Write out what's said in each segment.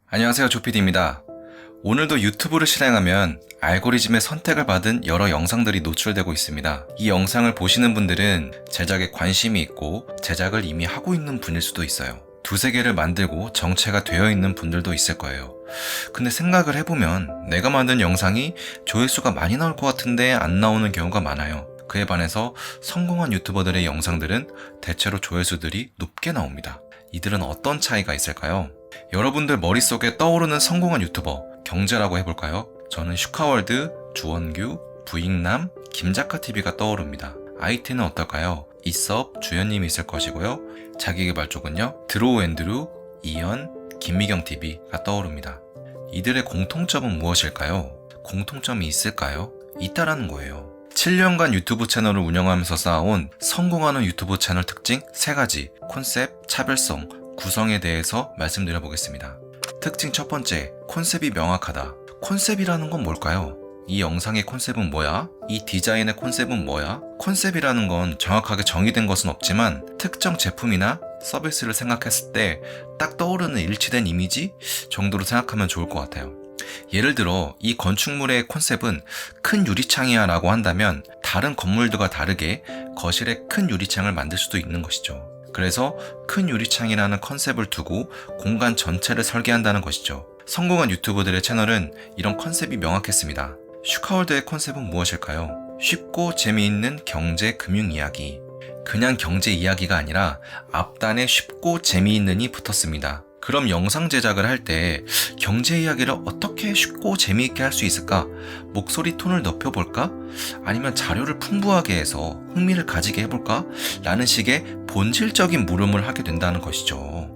안녕하세요, 조피디입니다. 오늘도 유튜브를 실행하면 알고리즘의 선택을 받은 여러 영상들이 노출되고 있습니다. 이 영상을 보시는 분들은 제작에 관심이 있고 제작을 이미 하고 있는 분일 수도 있어요. 두세 개를 만들고 정체가 되어 있는 분들도 있을 거예요. 근데 생각을 해보면 내가 만든 영상이 조회수가 많이 나올 것 같은데 안 나오는 경우가 많아요. 그에 반해서 성공한 유튜버들의 영상들은 대체로 조회수들이 높게 나옵니다. 이들은 어떤 차이가 있을까요? 여러분들 머릿속에 떠오르는 성공한 유튜버 경제라고 해볼까요? 저는 슈카월드, 주원규, 부익남, 김작가TV가 떠오릅니다. IT는 어떨까요? 이섭, 주연님이 있을 것이고요. 자기개발 쪽은요, 드로우 앤드루, 이현, 김미경TV가 떠오릅니다. 이들의 공통점은 무엇일까요? 공통점이 있을까요? 있다라는 거예요. 7년간 유튜브 채널을 운영하면서 쌓아온 성공하는 유튜브 채널 특징 3가지, 콘셉트, 차별성, 구성에 대해서 말씀드려 보겠습니다. 특징 첫 번째, 콘셉트이 명확하다. 콘셉트이라는 건 뭘까요? 이 영상의 콘셉트는 뭐야? 이 디자인의 콘셉트는 뭐야? 콘셉트이라는 건 정확하게 정의된 것은 없지만 특정 제품이나 서비스를 생각했을 때 딱 떠오르는 일치된 이미지 정도로 생각하면 좋을 것 같아요. 예를 들어 이 건축물의 콘셉트는 큰 유리창이야 라고 한다면 다른 건물들과 다르게 거실에 큰 유리창을 만들 수도 있는 것이죠. 그래서 큰 유리창이라는 컨셉을 두고 공간 전체를 설계한다는 것이죠. 성공한 유튜버들의 채널은 이런 컨셉이 명확했습니다. 슈카월드의 컨셉은 무엇일까요? 쉽고 재미있는 경제 금융 이야기. 그냥 경제 이야기가 아니라 앞단에 쉽고 재미있는이 붙었습니다. 그럼 영상 제작을 할 때 경제 이야기를 어떻게 쉽고 재미있게 할 수 있을까? 목소리 톤을 높여볼까? 아니면 자료를 풍부하게 해서 흥미를 가지게 해볼까? 라는 식의 본질적인 물음을 하게 된다는 것이죠.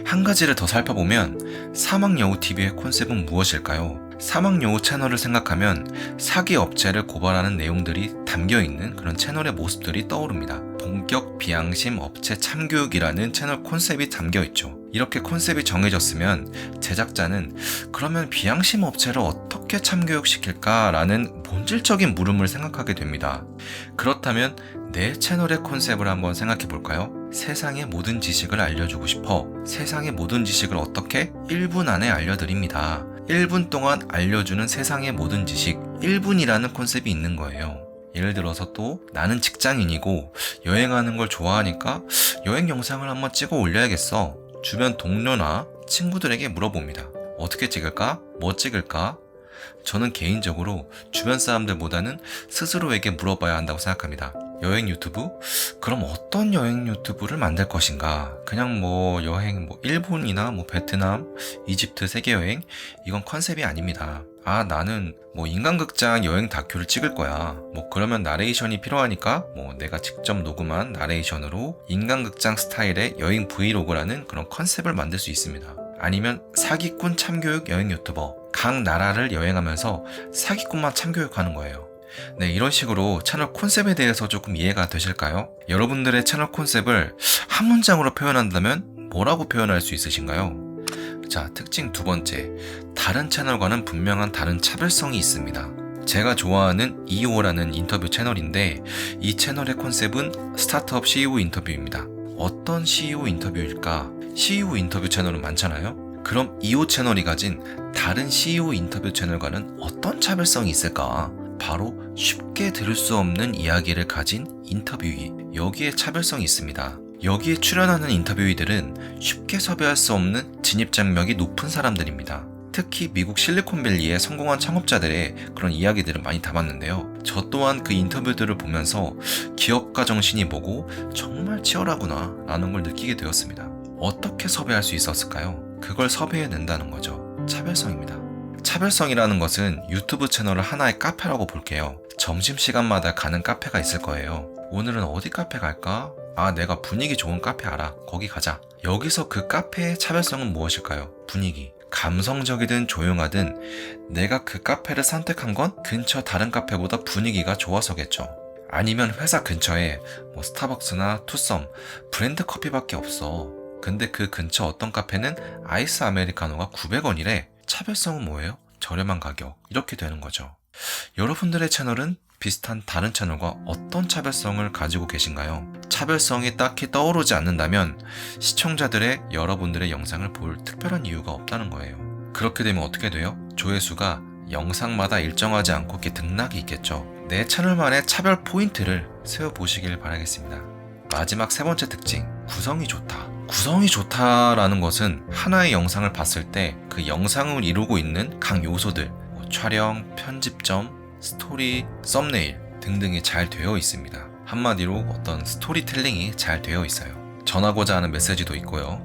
한 가지를 더 살펴보면 사막여우TV의 콘셉트는 무엇일까요? 사막여우 채널을 생각하면 사기 업체를 고발하는 내용들이 담겨있는 그런 채널의 모습들이 떠오릅니다. 본격 비양심 업체 참교육이라는 채널 콘셉트이 담겨있죠. 이렇게 콘셉트이 정해졌으면 제작자는 그러면 비양심 업체를 어떻게 참교육시킬까라는 본질적인 물음을 생각하게 됩니다. 그렇다면 내 채널의 콘셉트를 한번 생각해 볼까요? 세상의 모든 지식을 알려주고 싶어. 세상의 모든 지식을 어떻게? 1분 안에 알려드립니다. 1분 동안 알려주는 세상의 모든 지식 1분이라는 컨셉이 있는 거예요. 예를 들어서 또 나는 직장인이고 여행하는 걸 좋아하니까 여행 영상을 한번 찍어 올려야겠어. 주변 동료나 친구들에게 물어봅니다. 어떻게 찍을까? 뭐 찍을까? 저는 개인적으로 주변 사람들보다는 스스로에게 물어봐야 한다고 생각합니다. 여행 유튜브? 그럼 어떤 여행 유튜브를 만들 것인가? 그냥 여행 일본이나 베트남, 이집트 세계여행? 이건 컨셉이 아닙니다. 나는 인간극장 여행 다큐를 찍을 거야. 그러면 나레이션이 필요하니까 내가 직접 녹음한 나레이션으로 인간극장 스타일의 여행 브이로그라는 그런 컨셉을 만들 수 있습니다. 아니면 사기꾼 참교육 여행 유튜버. 각 나라를 여행하면서 사기꾼만 참교육하는 거예요. 네, 이런 식으로 채널 콘셉트에 대해서 조금 이해가 되실까요? 여러분들의 채널 콘셉트를 한 문장으로 표현한다면 뭐라고 표현할 수 있으신가요? 자, 특징 두 번째. 다른 채널과는 분명한 다른 차별성이 있습니다. 제가 좋아하는 이오라는 인터뷰 채널인데 이 채널의 콘셉트는 스타트업 CEO 인터뷰입니다. 어떤 CEO 인터뷰일까? CEO 인터뷰 채널은 많잖아요? 그럼 이오 채널이 가진 다른 CEO 인터뷰 채널과는 어떤 차별성이 있을까? 바로 쉽게 들을 수 없는 이야기를 가진 인터뷰이. 여기에 차별성이 있습니다. 여기에 출연하는 인터뷰이들은 쉽게 섭외할 수 없는 진입장벽이 높은 사람들입니다. 특히 미국 실리콘밸리의 성공한 창업자들의 그런 이야기들을 많이 담았는데요. 저 또한 그 인터뷰들을 보면서 기업가 정신이 뭐고 정말 치열하구나 라는 걸 느끼게 되었습니다. 어떻게 섭외할 수 있었을까요? 그걸 섭외해낸다는 거죠. 차별성입니다. 차별성이라는 것은 유튜브 채널을 하나의 카페라고 볼게요. 점심시간마다 가는 카페가 있을 거예요. 오늘은 어디 카페 갈까? 내가 분위기 좋은 카페 알아. 거기 가자. 여기서 그 카페의 차별성은 무엇일까요? 분위기. 감성적이든 조용하든 내가 그 카페를 선택한 건 근처 다른 카페보다 분위기가 좋아서겠죠. 아니면 회사 근처에 스타벅스나 투썸, 브랜드 커피밖에 없어. 근데 그 근처 어떤 카페는 아이스 아메리카노가 900원이래. 차별성은 뭐예요? 저렴한 가격. 이렇게 되는 거죠. 여러분들의 채널은 비슷한 다른 채널과 어떤 차별성을 가지고 계신가요? 차별성이 딱히 떠오르지 않는다면 시청자들의 여러분들의 영상을 볼 특별한 이유가 없다는 거예요. 그렇게 되면 어떻게 돼요? 조회수가 영상마다 일정하지 않고 이렇게 등락이 있겠죠. 내 채널만의 차별 포인트를 세워보시길 바라겠습니다. 마지막 세 번째 특징, 구성이 좋다. 구성이 좋다라는 것은 하나의 영상을 봤을 때 그 영상을 이루고 있는 각 요소들, 촬영, 편집점, 스토리, 썸네일 등등이 잘 되어 있습니다. 한마디로 어떤 스토리텔링이 잘 되어 있어요. 전하고자 하는 메시지도 있고요.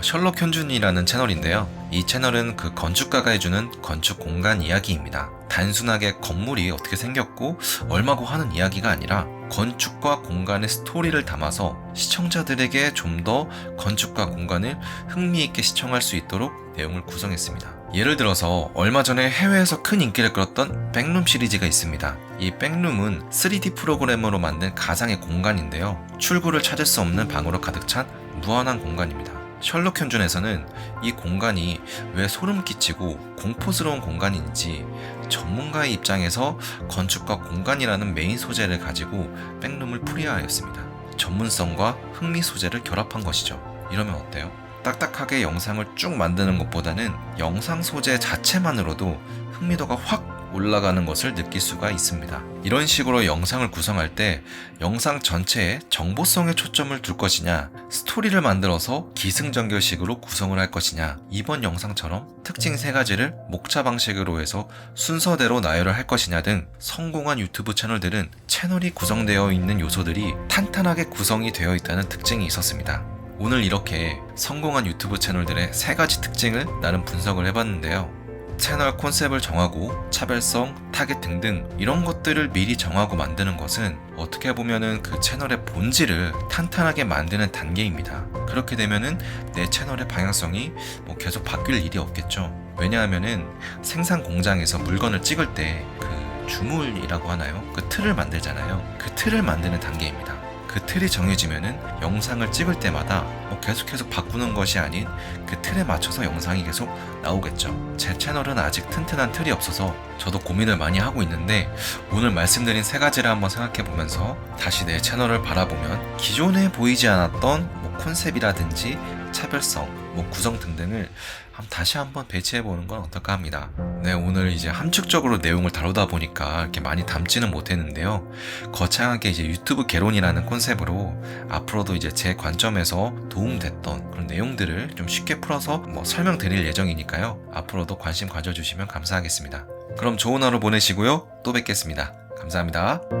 셜록 현준이라는 채널인데요. 이 채널은 그 건축가가 해주는 건축 공간 이야기입니다. 단순하게 건물이 어떻게 생겼고 얼마고 하는 이야기가 아니라 건축과 공간의 스토리를 담아서 시청자들에게 좀 더 건축과 공간을 흥미있게 시청할 수 있도록 내용을 구성했습니다. 예를 들어서 얼마 전에 해외에서 큰 인기를 끌었던 백룸 시리즈가 있습니다. 이 백룸은 3D 프로그램으로 만든 가상의 공간인데요. 출구를 찾을 수 없는 방으로 가득 찬 무한한 공간입니다. 셜록 현준에서는 이 공간이 왜 소름 끼치고 공포스러운 공간인지 전문가의 입장에서 건축과 공간이라는 메인 소재를 가지고 백룸을 풀이하였습니다. 전문성과 흥미 소재를 결합한 것이죠. 이러면 어때요? 딱딱하게 영상을 쭉 만드는 것보다는 영상 소재 자체만으로도 흥미도가 확 올라가는 것을 느낄 수가 있습니다. 이런 식으로 영상을 구성할 때 영상 전체에 정보성에 초점을 둘 것이냐, 스토리를 만들어서 기승전결식으로 구성을 할 것이냐, 이번 영상처럼 특징 3가지를 목차 방식으로 해서 순서대로 나열을 할 것이냐 등 성공한 유튜브 채널들은 채널이 구성되어 있는 요소들이 탄탄하게 구성이 되어 있다는 특징이 있었습니다. 오늘 이렇게 성공한 유튜브 채널들의 3가지 특징을 나름 분석을 해봤는데요. 채널 콘셉트를 정하고 차별성, 타겟 등등 이런 것들을 미리 정하고 만드는 것은 어떻게 보면은 그 채널의 본질을 탄탄하게 만드는 단계입니다. 그렇게 되면은 내 채널의 방향성이 계속 바뀔 일이 없겠죠. 왜냐하면은 생산 공장에서 물건을 찍을 때 그 주물이라고 하나요? 그 틀을 만들잖아요. 그 틀을 만드는 단계입니다. 그 틀이 정해지면은 영상을 찍을 때마다 계속 바꾸는 것이 아닌 그 틀에 맞춰서 영상이 계속 나오겠죠. 제 채널은 아직 튼튼한 틀이 없어서 저도 고민을 많이 하고 있는데 오늘 말씀드린 3가지를 한번 생각해 보면서 다시 내 채널을 바라보면 기존에 보이지 않았던 컨셉이라든지 차별성, 구성 등등을 다시 한번 배치해 보는 건 어떨까 합니다. 네, 오늘 이제 함축적으로 내용을 다루다 보니까 이렇게 많이 담지는 못했는데요. 거창하게 이제 유튜브 개론이라는 컨셉으로 앞으로도 이제 제 관점에서 도움됐던 그런 내용들을 좀 쉽게 풀어서 설명드릴 예정이니까요. 앞으로도 관심 가져주시면 감사하겠습니다. 그럼 좋은 하루 보내시고요. 또 뵙겠습니다. 감사합니다.